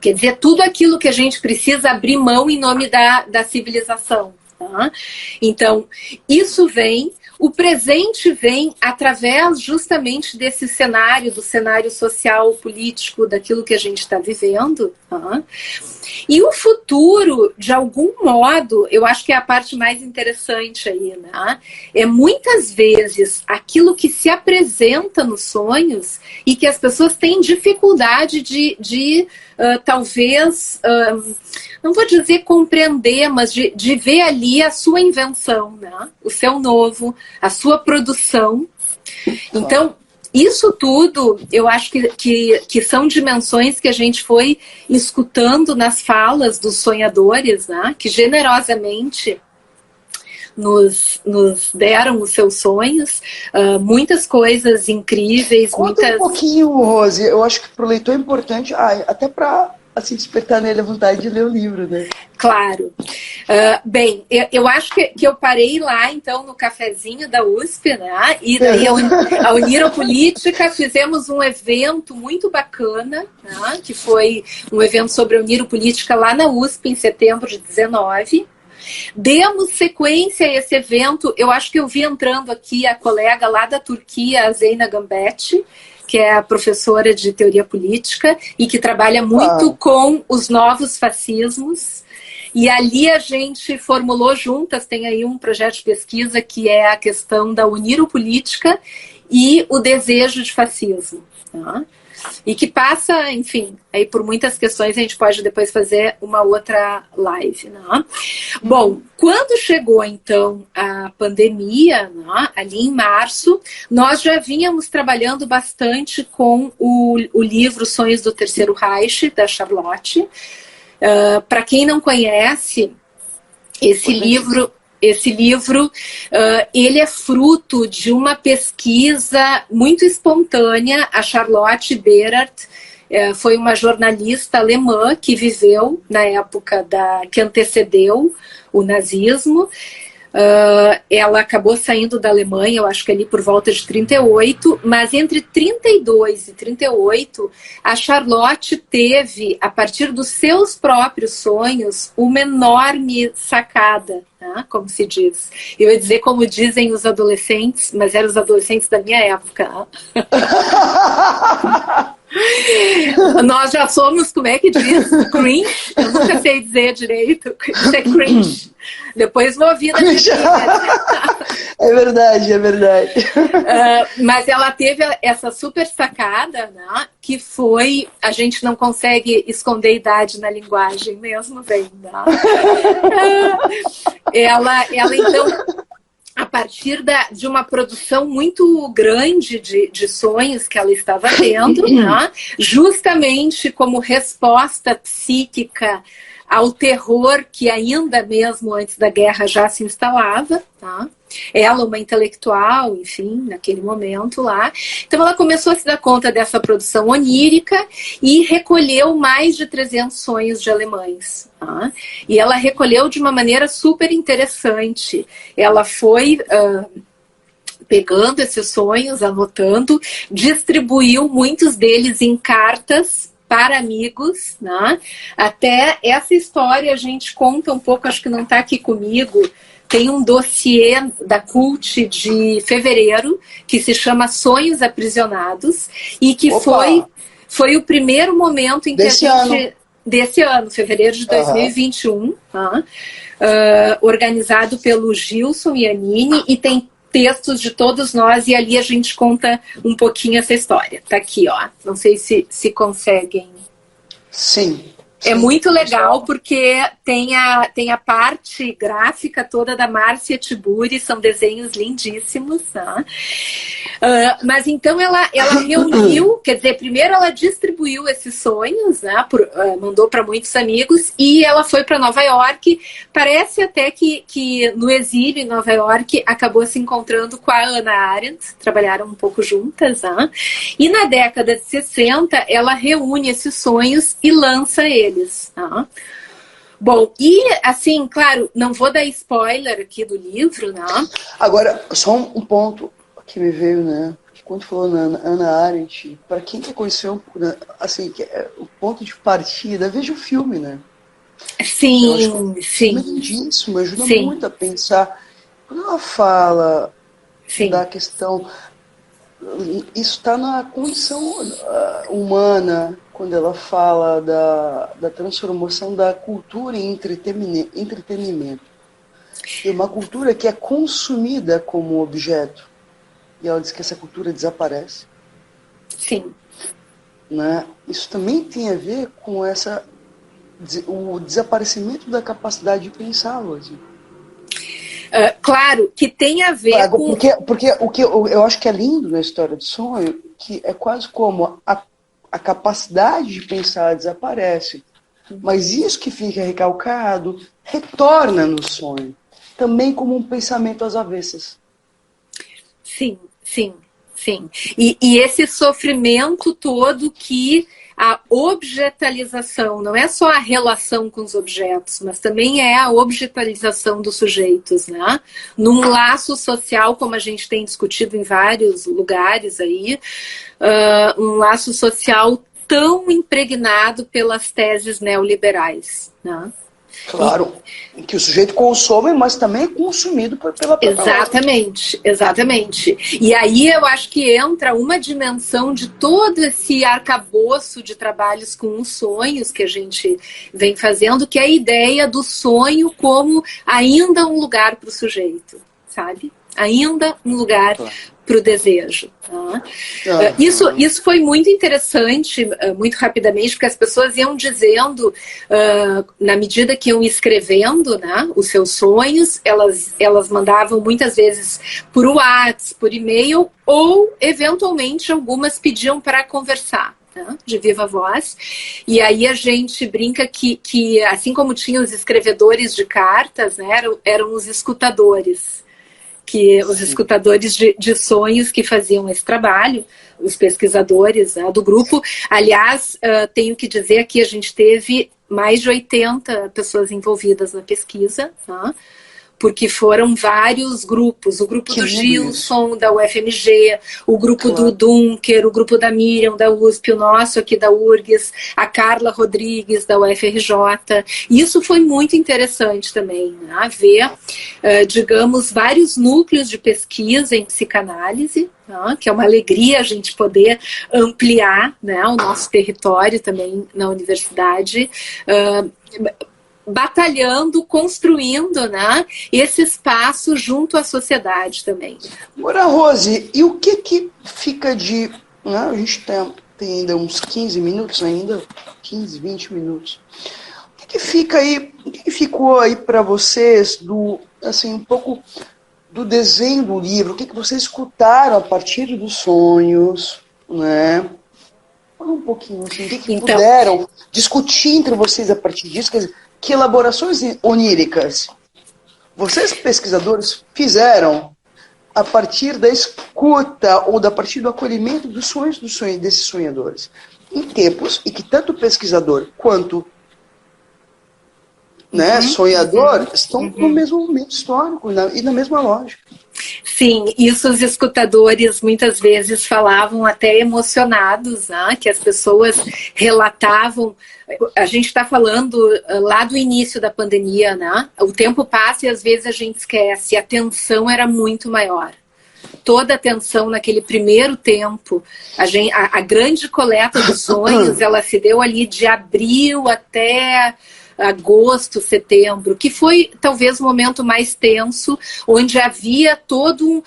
Quer dizer, tudo aquilo que a gente precisa abrir mão em nome da civilização. Tá? Então, isso vem... O presente vem através justamente desse cenário, do cenário social, político, daquilo que a gente está vivendo. E o futuro, de algum modo, eu acho que é a parte mais interessante aí, né? É muitas vezes aquilo que se apresenta nos sonhos e que as pessoas têm dificuldade de talvez, não vou dizer compreender, mas de ver ali a sua invenção, né? O seu novo, a sua produção. Então, isso tudo, eu acho que são dimensões que a gente foi escutando nas falas dos sonhadores, né? Que generosamente nos deram os seus sonhos, muitas coisas incríveis. Conta um pouquinho, Rose, eu acho que para o leitor é importante, até para assim, despertar nele a vontade de ler o livro, né? Claro. Bem, eu acho que eu parei lá, então, no cafezinho da USP, né? E daí a Uniropolítica, fizemos um evento muito bacana, né? Que foi um evento sobre a Uniropolítica lá na USP, em setembro de 19. Demos sequência a esse evento. Eu acho que eu vi entrando aqui a colega lá da Turquia, a Zeyna Gambetti, que é a professora de teoria política e que trabalha muito com os novos fascismos. E ali a gente formulou juntas, tem aí um projeto de pesquisa que é a questão da uniropolítica e o desejo de fascismo. Tá? E que passa, enfim, aí por muitas questões a gente pode depois fazer uma outra live. Né? Bom, quando chegou então a pandemia, né, ali em março, nós já vínhamos trabalhando bastante com o livro Sonhos do Terceiro Reich, da Charlotte. Para quem não conhece, esse livro, ele é fruto de uma pesquisa muito espontânea. A Charlotte Berard foi uma jornalista alemã que viveu na época que antecedeu o nazismo. Ela acabou saindo da Alemanha, eu acho que ali por volta de 38, mas entre 32 e 38, a Charlotte teve, a partir dos seus próprios sonhos, uma enorme sacada, né, como se diz. Eu ia dizer como dizem os adolescentes, mas eram os adolescentes da minha época. Né? Nós já somos, como é que diz? Cringe? Eu nunca sei dizer direito. Isso é cringe. Depois vou ouvir da minha filha. É verdade, é verdade. Mas ela teve essa super sacada, né? Que foi, a gente não consegue esconder idade na linguagem mesmo, bem, né? Ela então, a partir de uma produção muito grande de sonhos que ela estava tendo, né? Justamente como resposta psíquica ao terror que ainda mesmo antes da guerra já se instalava, tá? Ela, uma intelectual, enfim, naquele momento lá. Então ela começou a se dar conta dessa produção onírica e recolheu mais de 300 sonhos de alemães. Tá? E ela recolheu de uma maneira super interessante. Ela foi pegando esses sonhos, anotando, distribuiu muitos deles em cartas para amigos, né? Até essa história a gente conta um pouco, acho que não está aqui comigo. Tem um dossiê da CULT de fevereiro que se chama Sonhos Aprisionados e que foi o primeiro momento em que desse ano, fevereiro de 2021, organizado pelo Gilson Iannini, e tem textos de todos nós, e ali a gente conta um pouquinho essa história. Tá aqui, ó. Não sei se conseguem. Sim. É muito legal porque tem a parte gráfica toda da Márcia Tiburi, são desenhos lindíssimos. Né? Mas então ela reuniu, quer dizer, primeiro ela distribuiu esses sonhos, né, mandou para muitos amigos, e ela foi para Nova York. Parece até que no exílio em Nova York acabou se encontrando com a Hannah Arendt, trabalharam um pouco juntas. Né? E na década de 60 ela reúne esses sonhos e lança eles. Tá? Bom, e assim, claro, não vou dar spoiler aqui do livro, né? Agora, só um ponto que me veio, né? Quando falou na Hannah Arendt, para quem quer conhecer um pouco, né? Assim, que é o ponto de partida, veja o filme, né? Sim, sim. É lindíssimo, ajuda muito a pensar. Quando ela fala da questão, isso está na condição humana, quando ela fala da transformação da cultura em entretenimento. E uma cultura que é consumida como objeto. E ela diz que essa cultura desaparece. Sim. Né? Isso também tem a ver com o desaparecimento da capacidade de pensar hoje. Claro, que tem a ver com... Porque o que eu acho que é lindo na história do sonho, que é quase como a capacidade de pensar desaparece. Mas isso que fica recalcado retorna no sonho. Também como um pensamento às avessas. Sim, sim, sim. E esse sofrimento todo que a objetalização, não é só a relação com os objetos, mas também é a objetalização dos sujeitos, né? Num laço social, como a gente tem discutido em vários lugares aí, um laço social tão impregnado pelas teses neoliberais, né? Claro, que o sujeito consome, mas também é consumido pela própria. Exatamente, exatamente. E aí eu acho que entra uma dimensão de todo esse arcabouço de trabalhos com os sonhos que a gente vem fazendo, que é a ideia do sonho como ainda um lugar para o sujeito, sabe? Ainda um lugar para o desejo. Tá? Isso foi muito interessante, muito rapidamente, porque as pessoas iam dizendo, na medida que iam escrevendo, né, os seus sonhos, elas mandavam muitas vezes por WhatsApp, por e-mail, ou eventualmente algumas pediam para conversar, né, de viva voz. E aí a gente brinca que assim como tinha os escrevedores de cartas, né, eram os escutadores. Que os escutadores de sonhos que faziam esse trabalho, os pesquisadores, né, do grupo. Aliás, tenho que dizer que a gente teve mais de 80 pessoas envolvidas na pesquisa, né, porque foram vários grupos, o grupo do Gilson, da UFMG, o grupo do Dunker, o grupo da Miriam, da USP, o nosso aqui da URGS, a Carla Rodrigues, da UFRJ. Isso foi muito interessante também, né? Ver, digamos, vários núcleos de pesquisa em psicanálise, né? Que é uma alegria a gente poder ampliar, né, o nosso território também na universidade, batalhando, construindo, né, esse espaço junto à sociedade também. Agora, Rose, e o que fica de... Né, a gente tem ainda uns 15 minutos ainda, 15, 20 minutos. O que fica aí, o que ficou aí para vocês assim, um pouco do desenho do livro? O que vocês escutaram a partir dos sonhos, né? Fala um pouquinho, assim, o que puderam discutir entre vocês a partir disso, quer dizer, que elaborações oníricas vocês, pesquisadores, fizeram a partir da escuta ou a partir do acolhimento dos sonhos desses sonhadores, em tempos em que tanto o pesquisador quanto sonhador estão no mesmo momento histórico e na mesma lógica. Sim, isso os escutadores muitas vezes falavam até emocionados, né? Que as pessoas relatavam. A gente está falando lá do início da pandemia, né? O tempo passa e às vezes a gente esquece. A tensão era muito maior. Toda a tensão naquele primeiro tempo, a grande coleta dos sonhos, ela se deu ali de abril até agosto, setembro, que foi talvez o momento mais tenso, onde havia todo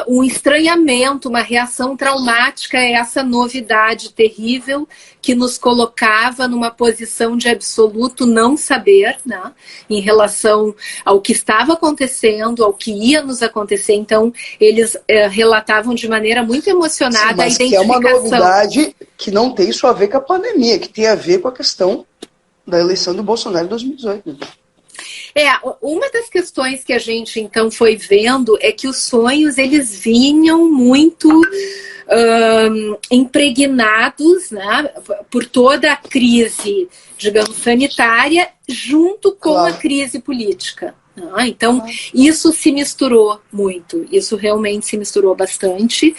um estranhamento, uma reação traumática a essa novidade terrível que nos colocava numa posição de absoluto não saber, né, em relação ao que estava acontecendo, ao que ia nos acontecer. Então, eles relatavam de maneira muito emocionada. Sim, mas a identificação. Que é uma novidade que não tem isso a ver com a pandemia, que tem a ver com a questão da eleição do Bolsonaro em 2018. Uma das questões que a gente então foi vendo é que os sonhos, eles vinham muito impregnados, né, por toda a crise, digamos, sanitária, junto com a crise política. Então, isso se misturou muito, isso realmente se misturou bastante.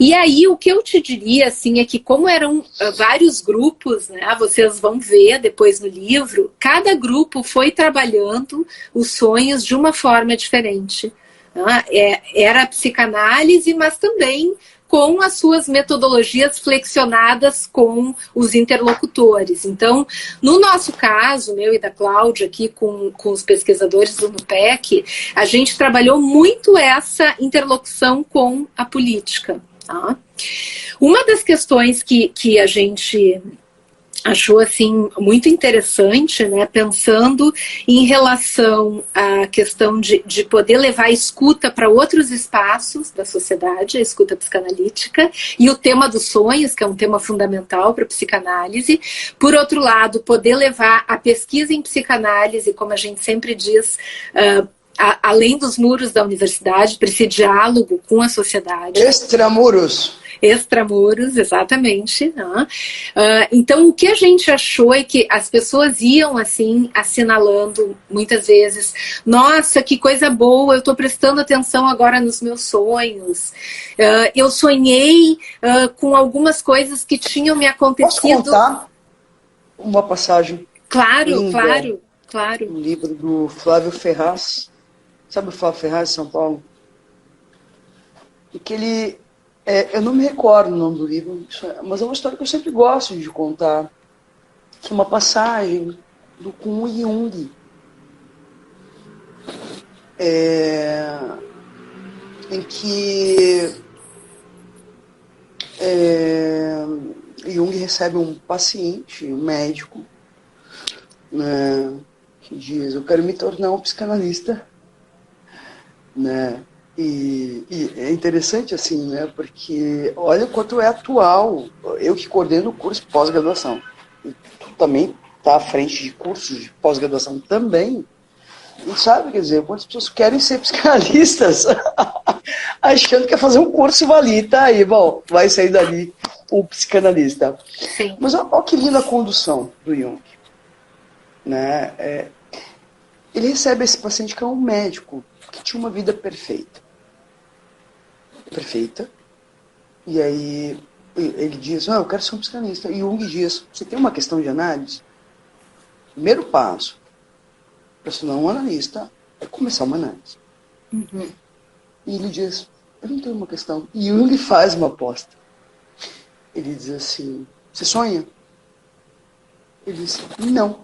E aí, o que eu te diria, assim, é que como eram vários grupos, né, vocês vão ver depois no livro, cada grupo foi trabalhando os sonhos de uma forma diferente. Era a psicanálise, mas também com as suas metodologias flexionadas com os interlocutores. Então, no nosso caso, meu e da Cláudia, aqui com os pesquisadores do NUPEC, a gente trabalhou muito essa interlocução com a política. Tá? Uma das questões que a gente achou assim muito interessante, né, pensando em relação à questão de poder levar a escuta para outros espaços da sociedade, a escuta psicanalítica, e o tema dos sonhos, que é um tema fundamental para a psicanálise. Por outro lado, poder levar a pesquisa em psicanálise, como a gente sempre diz, além dos muros da universidade, para esse diálogo com a sociedade. Extramuros. Extramuros, exatamente. Né? Então, o que a gente achou é que as pessoas iam, assim, assinalando, muitas vezes, nossa, que coisa boa, eu estou prestando atenção agora nos meus sonhos. Eu sonhei com algumas coisas que tinham me acontecido. Posso contar uma passagem? Claro, linda, claro. Um livro do Flávio Ferraz. Sabe o Flávio Ferraz de São Paulo? E que ele... eu não me recordo o nome do livro, mas é uma história que eu sempre gosto de contar, que é uma passagem com o Jung. Em que Jung recebe um paciente, um médico, né, que diz, eu quero me tornar um psicanalista, né? E é interessante assim, né? Porque olha o quanto é atual. Eu que coordeno o curso de pós-graduação. E tu também está à frente de cursos de pós-graduação também. E sabe, quer dizer, quantas pessoas querem ser psicanalistas achando que é fazer um curso vale, tá aí, bom, vai sair dali o psicanalista. Sim. Mas olha que linda a condução do Jung. Né? Ele recebe esse paciente que é um médico que tinha uma vida perfeita. E aí ele diz, eu quero ser um psicanalista. E Jung diz, você tem uma questão de análise? Primeiro passo para se tornar um analista é começar uma análise. Uhum. E ele diz, eu não tenho uma questão. E Jung faz uma aposta. Ele diz assim, você sonha? Ele diz, não.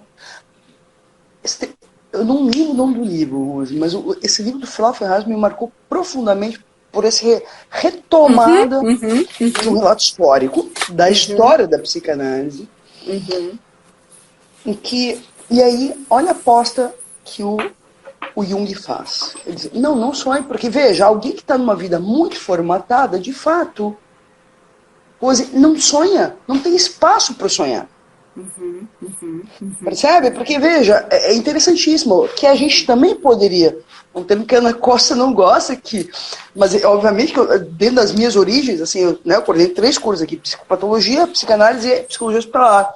Eu não lembro o nome do livro hoje, mas esse livro do Flávio Ferraz me marcou profundamente por essa retomada de um relato histórico da história da psicanálise. E aí, olha a aposta que o Jung faz. Ele diz, não sonhe, porque veja, alguém que está numa vida muito formatada, de fato, não sonha, não tem espaço para sonhar. Percebe? Porque, veja, é interessantíssimo que a gente também poderia, um termo que a Ana Costa não gosta aqui, mas obviamente que dentro das minhas origens, assim, eu coordenei 3 cursos aqui, psicopatologia, psicanálise e psicologia hospitalar,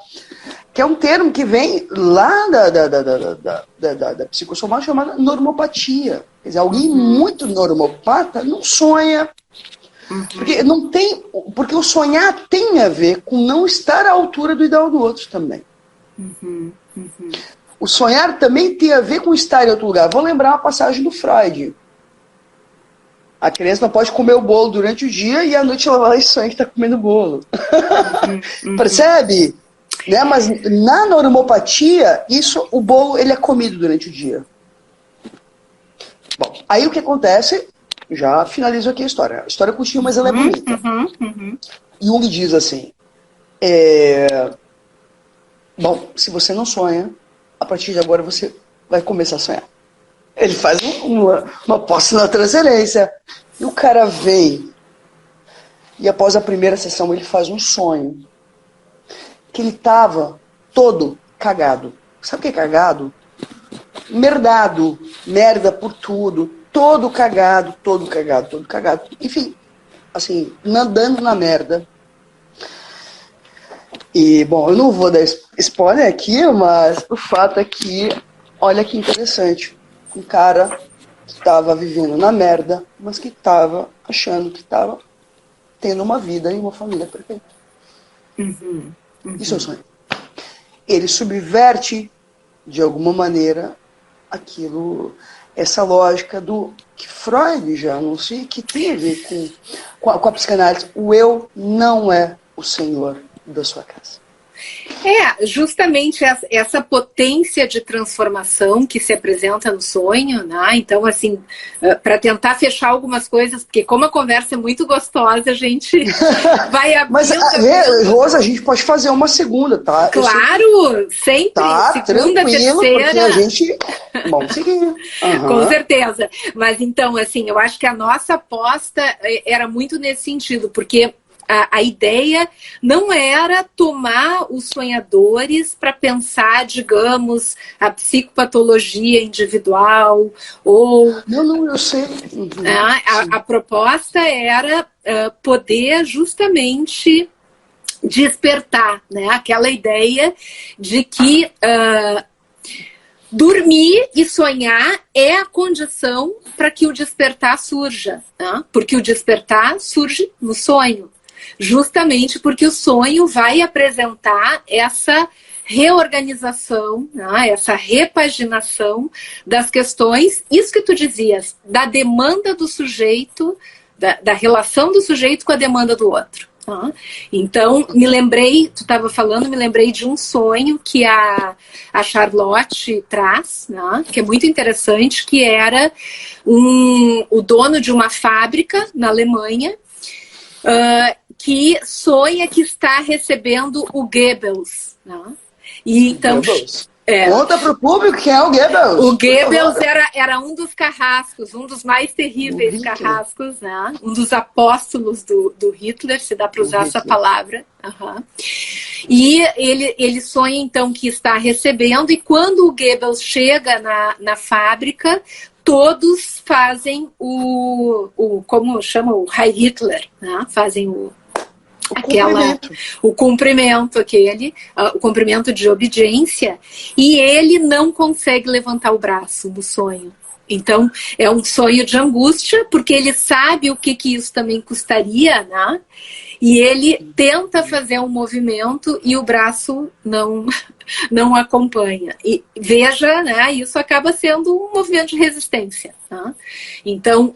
que é um termo que vem lá da psicossomática chamada normopatia. Quer dizer, alguém muito normopata não sonha. Porque o sonhar tem a ver com não estar à altura do ideal do outro também. O sonhar também tem a ver com estar em outro lugar. Vou lembrar uma passagem do Freud. A criança não pode comer o bolo durante o dia e à noite ela vai lá e sonha que está comendo bolo. Percebe? Né? Mas na normopatia, o bolo ele é comido durante o dia. Bom, aí o que acontece... Já finalizo aqui a história. A história é curtinha, mas ela é bonita. Jung diz assim, bom, se você não sonha, a partir de agora você vai começar a sonhar. Ele faz uma aposta na transferência. E o cara vem, e após a primeira sessão ele faz um sonho, que ele estava todo cagado. Sabe o que é cagado? Merdado, merda por tudo. Todo cagado. Enfim, assim, nadando na merda. E, bom, eu não vou dar spoiler aqui, mas o fato é que, olha que interessante, um cara que estava vivendo na merda, mas que estava achando que estava tendo uma vida e uma família perfeita. Isso é o sonho. Ele subverte, de alguma maneira, essa lógica do que Freud já anuncia, que tem a ver com a psicanálise. O eu não é o senhor da sua casa. Justamente essa potência de transformação que se apresenta no sonho, né? Então, assim, para tentar fechar algumas coisas, porque como a conversa é muito gostosa, a gente vai abrindo... Mas, Rosa, a gente pode fazer uma segunda, tá? Claro, sempre. Tá, segunda, tranquilo, terceira. porque a gente... Vamos seguir. Com certeza. Mas, então, assim, eu acho que a nossa aposta era muito nesse sentido, porque a ideia não era tomar os sonhadores para pensar, digamos, a psicopatologia individual ou... Não, eu sei. A proposta era poder justamente despertar, né? Aquela ideia de que dormir e sonhar é a condição para que o despertar surja, né? Porque o despertar surge no sonho, justamente porque o sonho vai apresentar essa reorganização, né? Essa repaginação das questões, isso que tu dizias, da demanda do sujeito, da relação do sujeito com a demanda do outro. Então, me lembrei, tu estava falando, me lembrei de um sonho que a Charlotte traz, né, que é muito interessante, que era o dono de uma fábrica na Alemanha, que sonha que está recebendo o Goebbels. Né? E então... Goebbels. Conta para o público quem é o Goebbels. O Goebbels era um dos carrascos, um dos mais terríveis carrascos, né? Um dos apóstolos do Hitler, se dá para usar essa palavra. E ele sonha, então, que está recebendo, e quando o Goebbels chega na fábrica, todos fazem como chama, o Heil Hitler, né? Fazem o cumprimento, o cumprimento de obediência, e ele não consegue levantar o braço no sonho. Então, é um sonho de angústia, porque ele sabe o que isso também custaria, né? E ele tenta fazer um movimento e o braço não acompanha. E veja, né? Isso acaba sendo um movimento de resistência. Né? Então,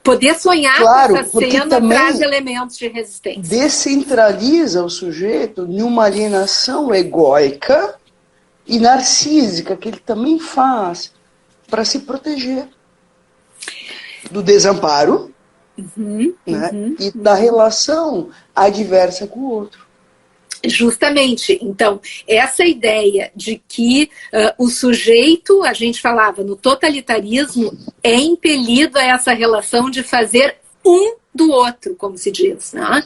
poder sonhar com essa cena traz elementos de resistência. Descentraliza o sujeito em uma alienação egóica e narcísica, que ele também faz para se proteger do desamparo, né? E da relação adversa com o outro. Justamente. Então, essa ideia de que o sujeito, a gente falava no totalitarismo, é impelido a essa relação de fazer um do outro, como se diz, né?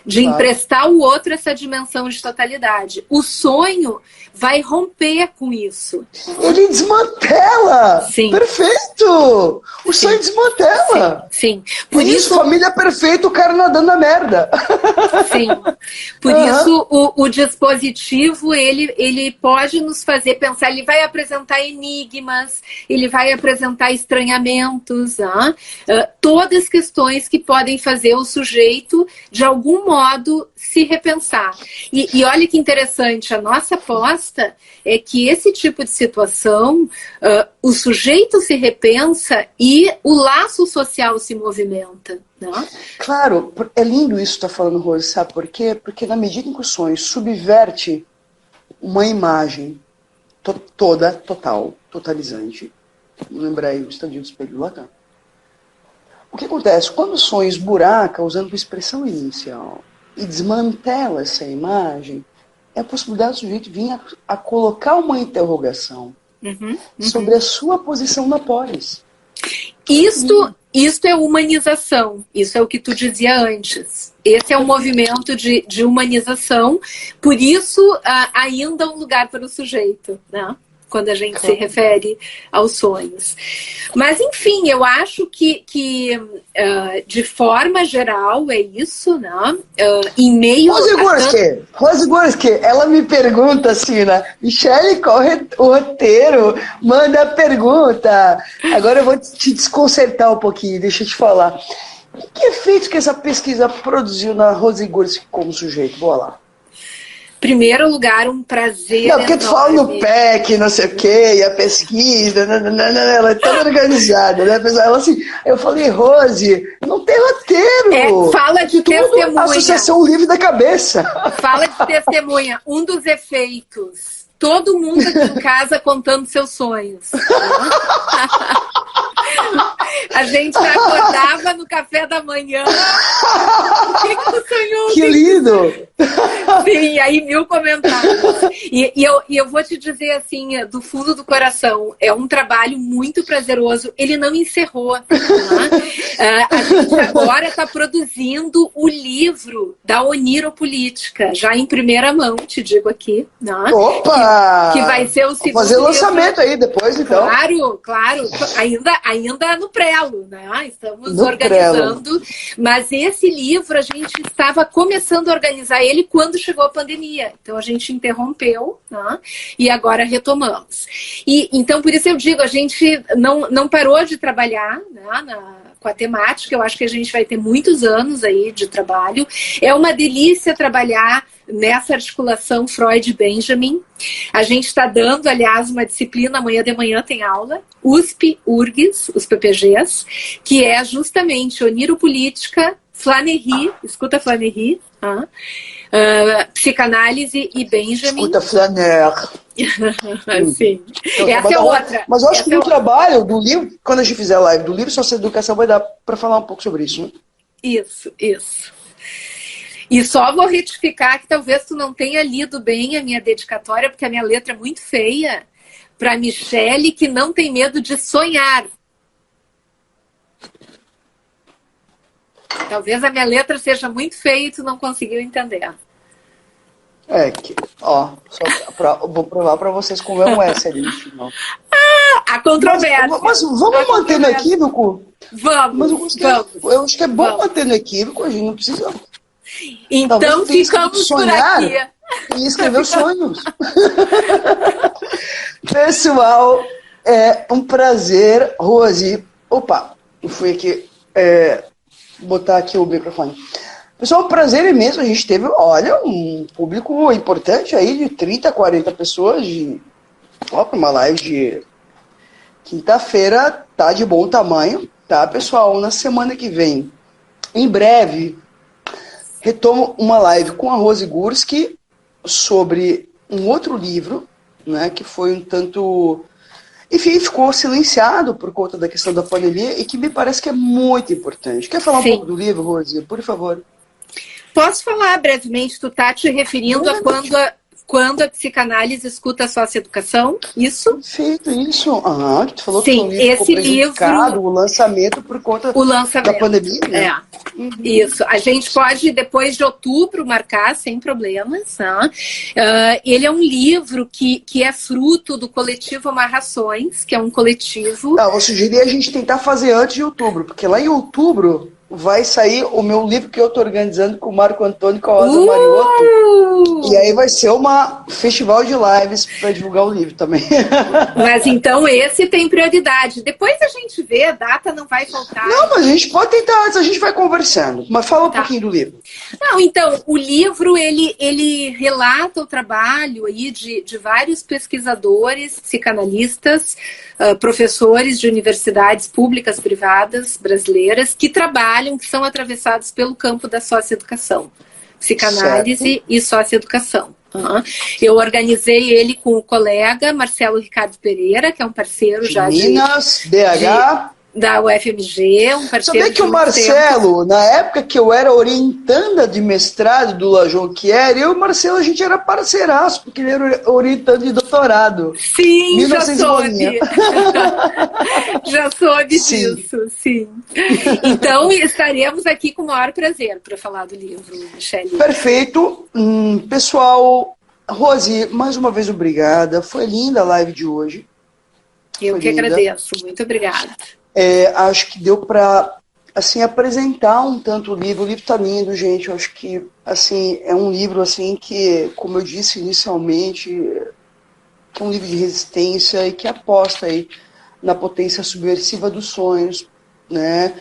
De emprestar ao outro essa dimensão de totalidade. O sonho vai romper com isso. Ele desmantela! Sim. Perfeito! O sonho desmantela! Sim. Por isso, família perfeita, o cara nadando na merda. Sim. Por isso, o dispositivo, ele pode nos fazer pensar, ele vai apresentar enigmas, ele vai apresentar estranhamentos, todas questões que podem fazer o sujeito, de algum modo, se repensar. E olha que interessante, a nossa aposta é que esse tipo de situação, o sujeito se repensa e o laço social se movimenta. Não? Claro, é lindo isso que está falando, Rose, sabe por quê? Porque na medida em que o sonho subverte uma imagem totalizante, lembrei o estadio do espelho do Lacan. O que acontece? Quando o sonho esburaca, usando a expressão inicial, e desmantela essa imagem, é a possibilidade do sujeito vir a colocar uma interrogação sobre a sua posição na polis. Isto é humanização, isso é o que tu dizia antes. Esse é um movimento de humanização, por isso ainda um lugar para o sujeito, né? Quando a gente se refere aos sonhos. Mas, enfim, eu acho que de forma geral é isso, né? Em meio Rose Gursky, ela me pergunta assim, né? Michele, qual o roteiro? Manda a pergunta. Agora eu vou te desconcertar um pouquinho, deixa eu te falar. Que efeito que essa pesquisa produziu na Rose Gursky como sujeito? Boa lá. Primeiro lugar, um prazer. Não, porque tu fala no PEC, não sei o quê, e a pesquisa, ela é toda organizada, né? Ela assim, eu falei, Rose, não tem roteiro. Fala de testemunha. Associação livre da cabeça. Fala de testemunha. Um dos efeitos. Todo mundo aqui em casa contando seus sonhos. A gente acordava no café da manhã. O que tu sonhou? Que lindo! Sim, aí 1000 comentários. E eu vou te dizer assim, do fundo do coração, é um trabalho muito prazeroso. Ele não encerrou. Tá? A gente agora está produzindo o livro da Oniropolítica, já em primeira mão, te digo aqui. Né? Opa! Que vai ser o segundo. Vou fazer o lançamento aí depois, então. Claro. Ainda no prelo, né? Estamos No organizando. prelo. Mas esse livro, a gente estava começando a organizar ele quando chegou a pandemia. Então, a gente interrompeu, né? E agora retomamos. Então, por isso eu digo, a gente não parou de trabalhar, né, com a temática. Eu acho que a gente vai ter muitos anos aí de trabalho. É uma delícia trabalhar nessa articulação Freud-Benjamin. A gente está dando, aliás, uma disciplina, amanhã de manhã tem aula, USP, URGS, os PPGs, que é justamente Oniropolítica, Flanery, escuta Flanery, psicanálise e Benjamin. Escuta Flaner. Sim. Então, essa é outra. Mas eu acho que no trabalho do livro, quando a gente fizer a live do livro Socioeducação, vai dar para falar um pouco sobre isso. Né? Isso. E só vou retificar que talvez tu não tenha lido bem a minha dedicatória, porque a minha letra é muito feia, para Michele, que não tem medo de sonhar. Talvez a minha letra seja muito feia e tu não conseguiu entender. Vou provar para vocês como é um S ali no final. A controvérsia. Mas vamos manter no equívoco? Vamos. Eu acho que é bom manter no equívoco, a gente não precisa. Então ficamos sonhar por aqui. E escrever sonhos. Pessoal, é um prazer. Rose, opa, eu fui aqui botar aqui o microfone. Pessoal, um prazer imenso. A gente teve, olha, um público importante aí de 30, 40 pessoas. Uma live de quinta-feira, tá de bom tamanho, tá, pessoal? Na semana que vem, em breve, retomo uma live com a Rose Gursky sobre um outro livro, né, que foi um tanto... Enfim, ficou silenciado por conta da questão da pandemia e que me parece que é muito importante. Quer falar um pouco do livro, Rose? Por favor. Posso falar brevemente? Tu tá te referindo a quando a psicanálise escuta a socioeducação? Isso? Perfeito, isso. Que tu falou Sim, que esse livro, o lançamento por conta da pandemia. Né? Isso. A gente pode, depois de outubro, marcar sem problemas. Né? Ele é um livro que é fruto do coletivo Amarrações, que é um coletivo... Eu sugerir a gente tentar fazer antes de outubro, porque lá em outubro vai sair o meu livro que eu estou organizando com o Marco Antônio e com a Rosa Mariotto. E aí vai ser um festival de lives para divulgar o livro também. Mas então esse tem prioridade. Depois a gente vê, a data não vai faltar. Não, mas a gente pode tentar antes, a gente vai conversando. Mas fala um pouquinho do livro. Não, então, o livro, ele relata o trabalho aí de vários pesquisadores, psicanalistas, professores de universidades públicas, privadas, brasileiras, que trabalham, que são atravessados pelo campo da socioeducação. Psicanálise e socioeducação. Eu organizei ele com o colega Marcelo Ricardo Pereira, que é um parceiro já Minas, BH... da UFMG, um parceiro. Sabia que o Marcelo, na época que eu era orientanda de mestrado do La Jonquière, eu e o Marcelo, a gente era parceiraço, porque ele era orientando de doutorado. Sim, 1900 já soube. Já soube disso, sim. Então, estaremos aqui com o maior prazer para falar do livro, Michele. Perfeito. Pessoal, Rose, mais uma vez obrigada. Foi linda a live de hoje. Eu que agradeço. Muito obrigada. Acho que deu para assim, apresentar um tanto o livro. O livro está lindo, gente. Eu acho que assim, é um livro assim, que, como eu disse inicialmente, que é um livro de resistência e que aposta aí na potência subversiva dos sonhos, né?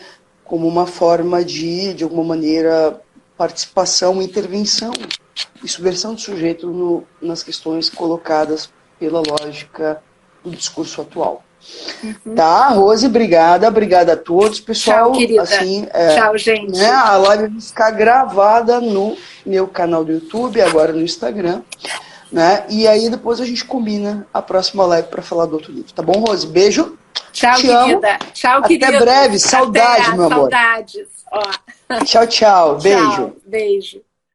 Como uma forma de alguma maneira, participação, intervenção e subversão do sujeito nas questões colocadas pela lógica do discurso atual. Tá, Rose, obrigada a todos, pessoal. Tchau, querida. Assim, tchau, gente. Né, a live vai ficar gravada no meu canal do YouTube, agora no Instagram, né? E aí depois a gente combina a próxima live para falar do outro livro, tá bom, Rose? Beijo. Tchau, querida. Tchau, querida. Até breve. Saudade, meu amor. Saudades. Ó. Tchau, tchau. Beijo. Tchau, beijo.